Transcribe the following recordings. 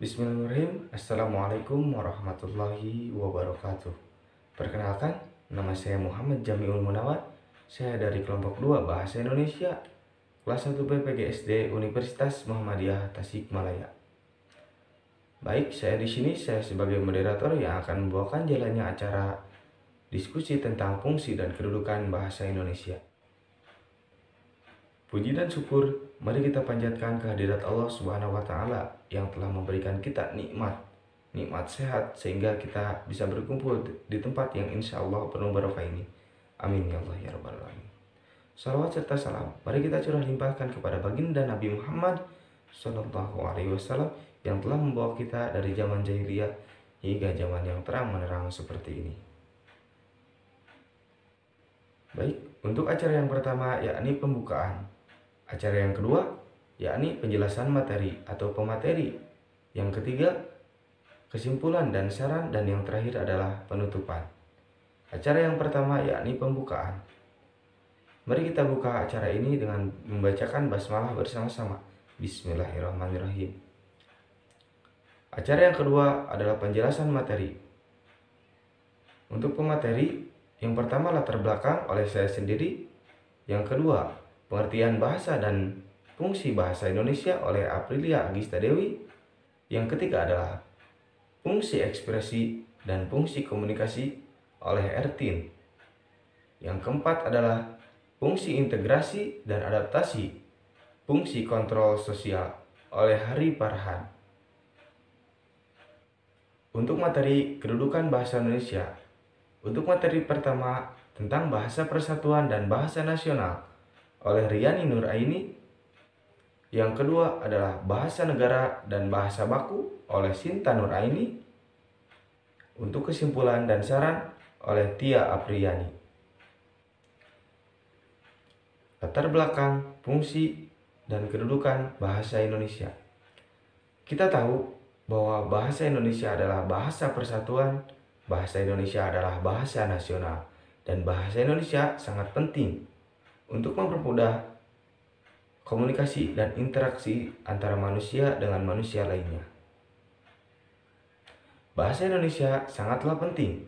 Bismillahirrahmanirrahim. Assalamualaikum warahmatullahi wabarakatuh. Perkenalkan, nama saya Muhammad Jamiul Munawar. Saya dari kelompok 2 Bahasa Indonesia, kelas 1 PPGSD Universitas Muhammadiyah Tasikmalaya. Baik, saya di sini sebagai moderator yang akan membawakan jalannya acara diskusi tentang fungsi dan kedudukan bahasa Indonesia. Puji dan syukur, mari kita panjatkan kehadirat Allah Subhanahu wa Ta'ala yang telah memberikan kita nikmat sehat sehingga kita bisa berkumpul di tempat yang insya Allah penuh barokah ini. Amin ya Allah ya Rabbal Alamin. Salawat serta salam mari kita curah limpahkan kepada baginda Nabi Muhammad Sallallahu Alaihi Wasallam yang telah membawa kita dari zaman jahiliyah hingga zaman yang terang menerang seperti ini. Baik, untuk acara yang pertama yakni pembukaan. Acara yang kedua yakni penjelasan materi atau pemateri. Yang ketiga kesimpulan dan saran, dan yang terakhir adalah penutupan. Acara yang pertama yakni pembukaan. Mari kita buka acara ini dengan membacakan basmalah bersama-sama. Bismillahirrahmanirrahim. Acara yang kedua adalah penjelasan materi. Untuk pemateri, yang pertama latar belakang oleh saya sendiri. Yang kedua, pengertian bahasa dan fungsi bahasa Indonesia oleh Aprilia Agista Dewi. Yang ketiga adalah fungsi ekspresi dan fungsi komunikasi oleh Ertin. Yang keempat adalah fungsi integrasi dan adaptasi, fungsi kontrol sosial oleh Hari Farhan. Untuk materi kedudukan bahasa Indonesia, untuk materi pertama tentang bahasa persatuan dan bahasa nasional oleh Riani Nuraini. Yang kedua adalah bahasa negara dan bahasa baku oleh Sinta Nuraini. Untuk kesimpulan dan saran oleh Tia Apriani. Latar belakang, fungsi, dan kedudukan bahasa Indonesia. Kita tahu bahwa bahasa Indonesia adalah bahasa persatuan, bahasa Indonesia adalah bahasa nasional, dan bahasa Indonesia sangat penting untuk mempermudah komunikasi dan interaksi antara manusia dengan manusia lainnya. Bahasa Indonesia sangatlah penting,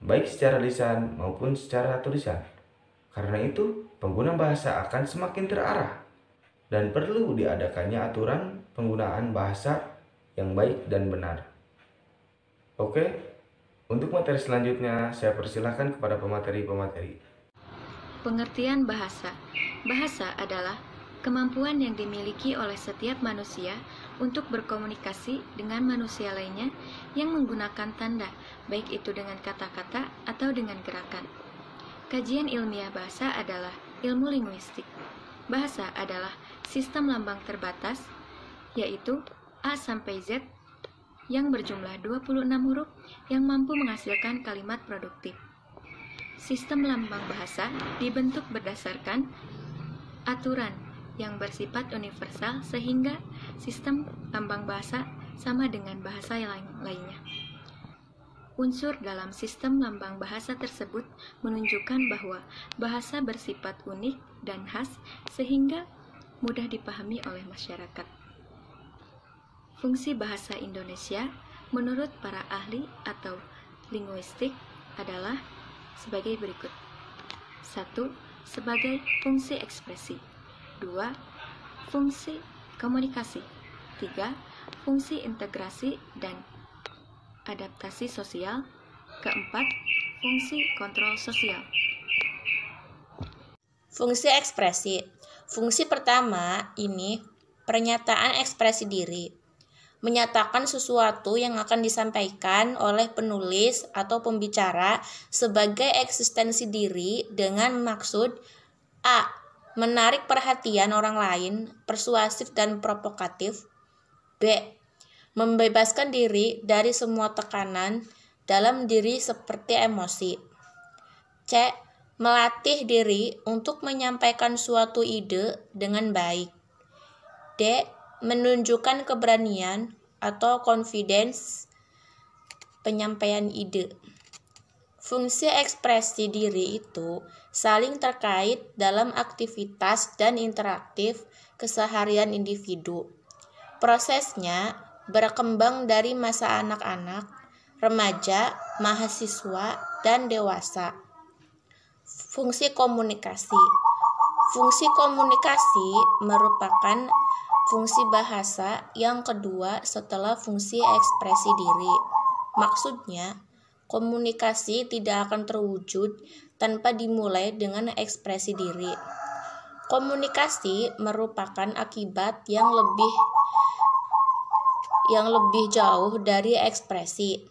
baik secara lisan maupun secara tulisan. Karena itu, pengguna bahasa akan semakin terarah dan perlu diadakannya aturan penggunaan bahasa yang baik dan benar. Oke, untuk materi selanjutnya saya persilakan kepada pemateri-pemateri. Pengertian bahasa. Bahasa adalah kemampuan yang dimiliki oleh setiap manusia untuk berkomunikasi dengan manusia lainnya yang menggunakan tanda, baik itu dengan kata-kata atau dengan gerakan. Kajian ilmiah bahasa adalah ilmu linguistik. Bahasa adalah sistem lambang terbatas, yaitu A sampai Z, yang berjumlah 26 huruf yang mampu menghasilkan kalimat produktif. Sistem lambang bahasa dibentuk berdasarkan aturan yang bersifat universal sehingga sistem lambang bahasa sama dengan bahasa yang lainnya. Unsur dalam sistem lambang bahasa tersebut menunjukkan bahwa bahasa bersifat unik dan khas sehingga mudah dipahami oleh masyarakat. Fungsi bahasa Indonesia menurut para ahli atau linguistik adalah sebagai berikut. 1. Sebagai fungsi ekspresi. 2. Fungsi komunikasi. 3. Fungsi integrasi dan adaptasi sosial. Keempat, fungsi kontrol sosial. Fungsi ekspresi. Fungsi pertama ini pernyataan ekspresi diri. Menyatakan sesuatu yang akan disampaikan oleh penulis atau pembicara sebagai eksistensi diri dengan maksud A. Menarik perhatian orang lain, persuasif dan provokatif. B. Membebaskan diri dari semua tekanan dalam diri seperti emosi. C. Melatih diri untuk menyampaikan suatu ide dengan baik. D. Menunjukkan keberanian atau confidence penyampaian ide. Fungsi ekspresi diri itu saling terkait dalam aktivitas dan interaktif keseharian individu. Prosesnya berkembang dari masa anak-anak, remaja, mahasiswa, dan dewasa. Fungsi komunikasi. Fungsi komunikasi merupakan fungsi bahasa yang kedua setelah fungsi ekspresi diri. Maksudnya, komunikasi tidak akan terwujud tanpa dimulai dengan ekspresi diri. Komunikasi merupakan akibat yang lebih jauh dari ekspresi,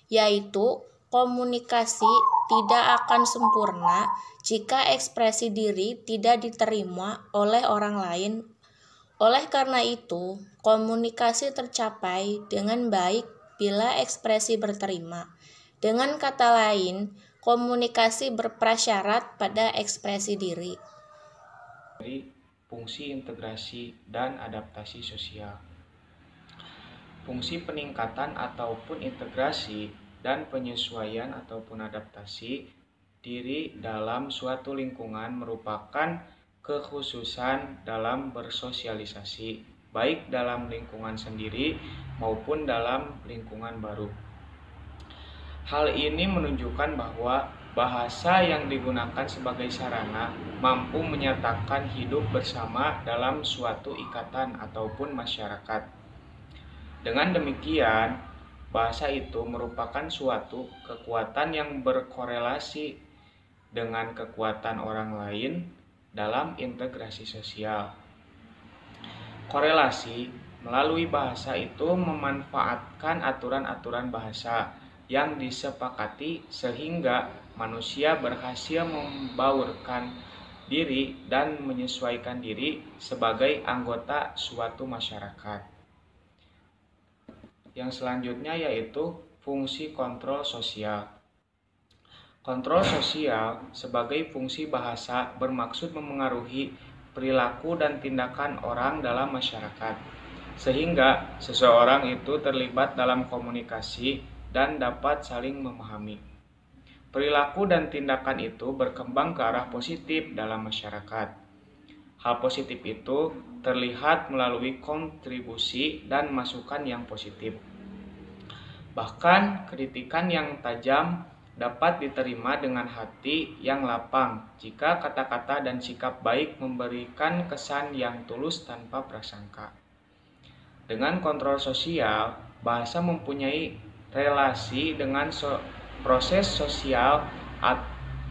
yaitu komunikasi tidak akan sempurna jika ekspresi diri tidak diterima oleh orang lain. Oleh karena itu, komunikasi tercapai dengan baik bila ekspresi berterima. Dengan kata lain, komunikasi berprasyarat pada ekspresi diri. Dari fungsi integrasi dan adaptasi sosial. Fungsi peningkatan ataupun integrasi dan penyesuaian ataupun adaptasi diri dalam suatu lingkungan merupakan kekhususan dalam bersosialisasi, baik dalam lingkungan sendiri maupun dalam lingkungan baru. Hal ini menunjukkan bahwa bahasa yang digunakan sebagai sarana mampu menyatakan hidup bersama dalam suatu ikatan ataupun masyarakat. Dengan demikian, bahasa itu merupakan suatu kekuatan yang berkorelasi dengan kekuatan orang lain dalam integrasi sosial. Korelasi melalui bahasa itu memanfaatkan aturan-aturan bahasa yang disepakati sehingga manusia berhasil membaurkan diri dan menyesuaikan diri sebagai anggota suatu masyarakat. Yang selanjutnya yaitu fungsi kontrol sosial. Kontrol sosial sebagai fungsi bahasa bermaksud memengaruhi perilaku dan tindakan orang dalam masyarakat, sehingga seseorang itu terlibat dalam komunikasi dan dapat saling memahami. Perilaku dan tindakan itu berkembang ke arah positif dalam masyarakat. Hal positif itu terlihat melalui kontribusi dan masukan yang positif. Bahkan kritikan yang tajam dapat diterima dengan hati yang lapang jika kata-kata dan sikap baik memberikan kesan yang tulus tanpa prasangka. Dengan kontrol sosial, bahasa mempunyai relasi dengan proses sosial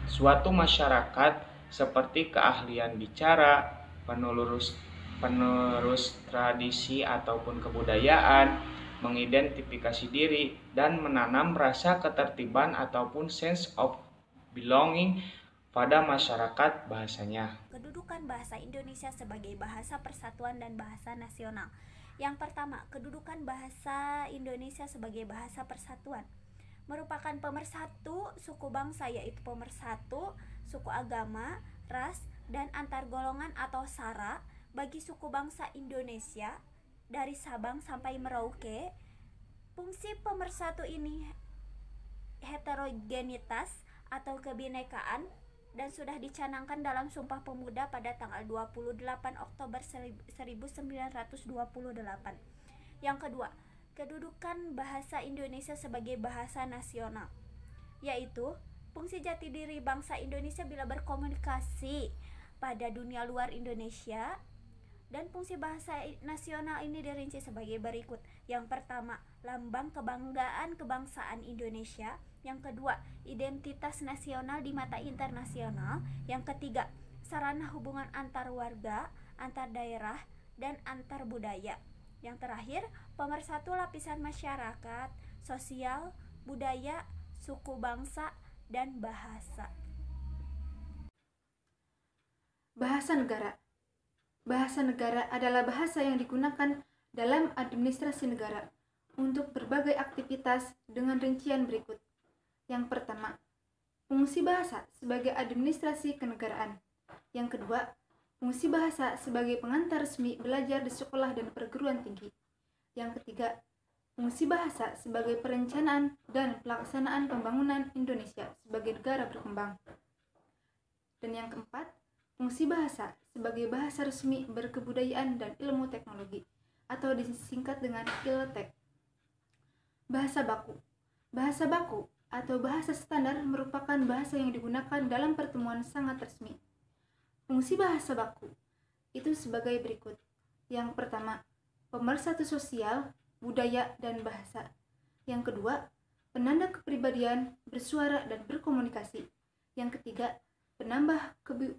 suatu masyarakat seperti keahlian bicara, penerus tradisi ataupun kebudayaan, mengidentifikasi diri, dan menanam rasa ketertiban ataupun sense of belonging pada masyarakat bahasanya. Kedudukan bahasa Indonesia sebagai bahasa persatuan dan bahasa nasional. Yang pertama, kedudukan bahasa Indonesia sebagai bahasa persatuan merupakan pemersatu suku bangsa, yaitu pemersatu suku agama, ras, dan antar golongan atau sara bagi suku bangsa Indonesia dari Sabang sampai Merauke. Fungsi pemersatu ini heterogenitas atau kebinekaan dan sudah dicanangkan dalam Sumpah Pemuda pada tanggal 28 Oktober 1928. Yang kedua, kedudukan bahasa Indonesia sebagai bahasa nasional, yaitu fungsi jati diri bangsa Indonesia bila berkomunikasi pada dunia luar Indonesia. Dan fungsi bahasa nasional ini dirinci sebagai berikut. Yang pertama, lambang kebanggaan kebangsaan Indonesia. Yang kedua, identitas nasional di mata internasional. Yang ketiga, sarana hubungan antar warga, antar daerah, dan antar budaya. Yang terakhir, pemersatu lapisan masyarakat, sosial, budaya, suku bangsa, dan bahasa. Bahasa negara. Bahasa negara adalah bahasa yang digunakan dalam administrasi negara untuk berbagai aktivitas dengan rincian berikut. Yang pertama, fungsi bahasa sebagai administrasi kenegaraan. Yang kedua, fungsi bahasa sebagai pengantar resmi belajar di sekolah dan perguruan tinggi. Yang ketiga, fungsi bahasa sebagai perencanaan dan pelaksanaan pembangunan Indonesia sebagai negara berkembang. Dan yang keempat, fungsi bahasa sebagai bahasa resmi berkebudayaan dan ilmu teknologi atau disingkat dengan ILTEK. Bahasa baku. Bahasa baku atau bahasa standar merupakan bahasa yang digunakan dalam pertemuan sangat resmi. Fungsi bahasa baku itu sebagai berikut. Yang pertama, pemersatu sosial, budaya, dan bahasa. Yang kedua, penanda kepribadian, bersuara, dan berkomunikasi. Yang ketiga, penambah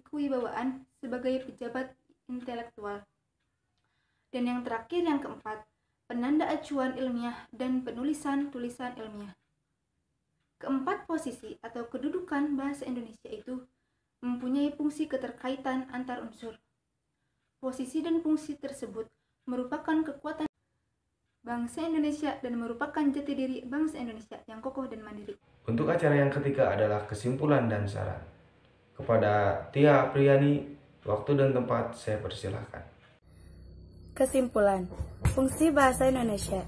kewibawaan sebagai pejabat intelektual. Dan yang terakhir, yang keempat, penanda acuan ilmiah dan penulisan tulisan ilmiah. Keempat posisi atau kedudukan bahasa Indonesia itu mempunyai fungsi keterkaitan antar unsur. Posisi dan fungsi tersebut merupakan kekuatan bangsa Indonesia dan merupakan jati diri bangsa Indonesia yang kokoh dan mandiri. Untuk acara yang ketiga adalah kesimpulan dan saran. Kepada Tia Apriani, waktu dan tempat saya persilahkan. Kesimpulan, fungsi bahasa Indonesia,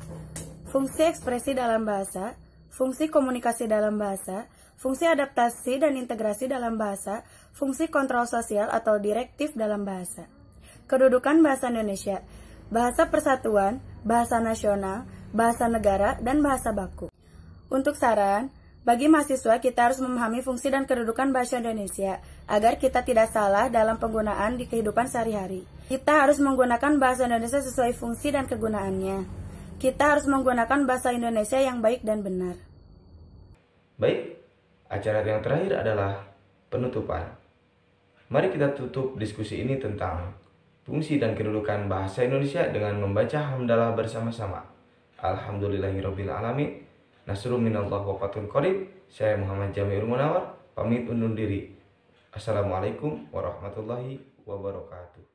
fungsi ekspresi dalam bahasa, fungsi komunikasi dalam bahasa, fungsi adaptasi dan integrasi dalam bahasa, fungsi kontrol sosial atau direktif dalam bahasa. Kedudukan bahasa Indonesia, bahasa persatuan, bahasa nasional, bahasa negara, dan bahasa baku. Untuk saran, bagi mahasiswa kita harus memahami fungsi dan kedudukan bahasa Indonesia agar kita tidak salah dalam penggunaan di kehidupan sehari-hari. Kita harus menggunakan bahasa Indonesia sesuai fungsi dan kegunaannya. Kita harus menggunakan bahasa Indonesia yang baik dan benar. Baik, acara yang terakhir adalah penutupan. Mari kita tutup diskusi ini tentang fungsi dan kedudukan bahasa Indonesia dengan membaca hamdalah bersama-sama. Alhamdulillahirrabbilalamin. Nasrun minallah wa fathun qarib. Saya Muhammad Jami'ul Munawar, pamit undur diri. Assalamualaikum warahmatullahi wabarakatuh.